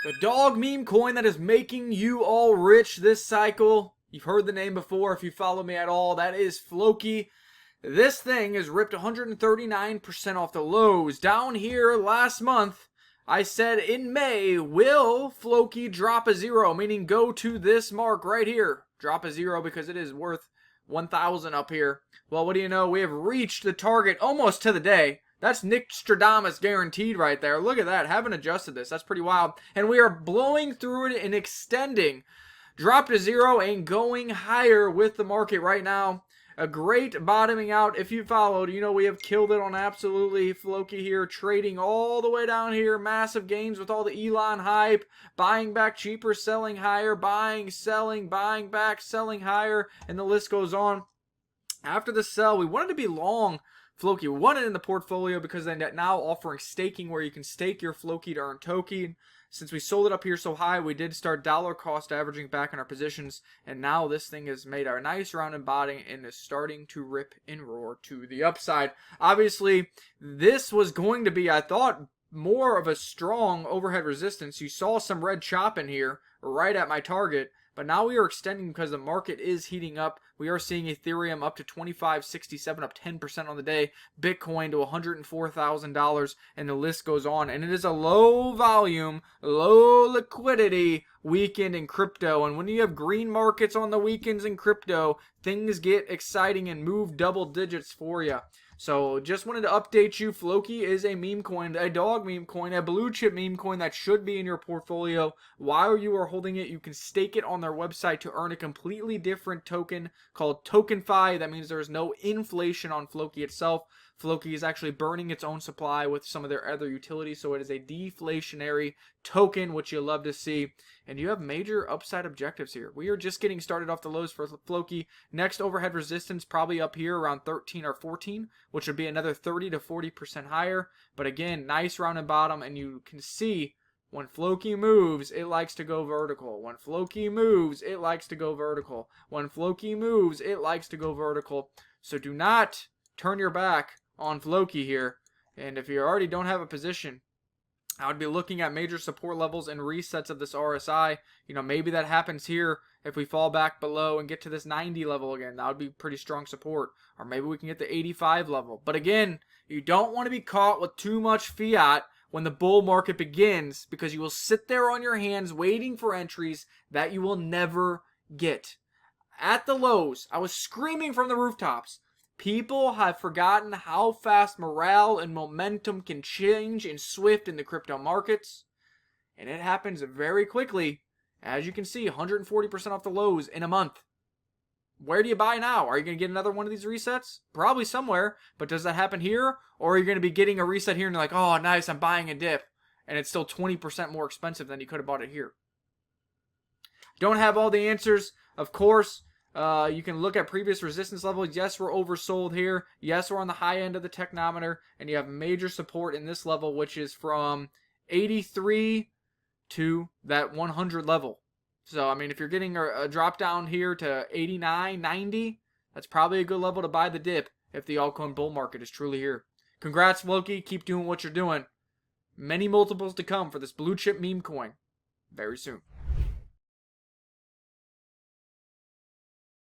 The dog meme coin that is making you all rich this cycle. You've heard the name before if you follow me at all. That is Floki. This thing is ripped 139% off the lows. Down here last month, I said in May, will Floki drop a zero? Meaning go to this mark right here. Drop a zero because it is worth 1,000 up here. Well, what do you know? We have reached the target almost to the day. That's Nickstradamus guaranteed right there. Look at that. Haven't adjusted this. That's pretty wild. And we are blowing through it and extending. Drop to zero and going higher with the market right now. A great bottoming out. If you followed, you know we have killed it on absolutely Floki here. Trading all the way down here. Massive gains with all the Elon hype. Buying back cheaper, selling higher. Buying, selling, buying back, selling higher. And the list goes on. After the sell, we wanted to be long Floki. We wanted in the portfolio because they're now offering staking where you can stake your Floki to earn token. Since we sold it up here so high, we did start dollar cost averaging back in our positions. And now this thing has made a nice round and bottom and is starting to rip and roar to the upside. Obviously, this was going to be, I thought, more of a strong overhead resistance. You saw some red chop in here right at my target. But now we are extending because the market is heating up. We are seeing Ethereum up to $25.67, up 10% on the day. Bitcoin to $104,000, and the list goes on. And it is a low volume, low liquidity weekend in crypto. And when you have green markets on the weekends in crypto, things get exciting and move double digits for you. So just wanted to update you. Floki is a meme coin, a dog meme coin, a blue chip meme coin that should be in your portfolio. While you are holding it, you can stake it on their website to earn a completely different token called TokenFi. That means there is no inflation on Floki itself. Floki is actually burning its own supply with some of their other utilities, so it is a deflationary token, which you'll love to see. And you have major upside objectives here. We are just getting started off the lows for Floki. Next overhead resistance probably up here around 13 or 14, which would be another 30 to 40% higher. But again, nice round and bottom, and you can see when Floki moves, it likes to go vertical. When Floki moves, it likes to go vertical. When Floki moves, it likes to go vertical. So do not turn your back on Floki here. And if you already don't have a position, I would be looking at major support levels and resets of this RSI. You know, maybe that happens here if we fall back below and get to this 90 level again. That would be pretty strong support. Or maybe we can get the 85 level. But again, you don't want to be caught with too much fiat when the bull market begins, because you will sit there on your hands waiting for entries that you will never get. At the lows, I was screaming from the rooftops. People have forgotten how fast morale and momentum can change in swift in the crypto markets. And it happens very quickly. As you can see, 140% off the lows in a month. Where do you buy now? Are you going to get another one of these resets? Probably somewhere. But does that happen here? Or are you going to be getting a reset here and you're like, oh, nice, I'm buying a dip. And it's still 20% more expensive than you could have bought it here. Don't have all the answers, of course. You can look at previous resistance levels. Yes, we're oversold here. Yes, we're on the high end of the technometer. And you have major support in this level, which is from 83 to that 100 level. So, I mean, if you're getting a drop down here to 89, 90, that's probably a good level to buy the dip if the altcoin bull market is truly here. Congrats, Floki. Keep doing what you're doing. Many multiples to come for this blue chip meme coin very soon.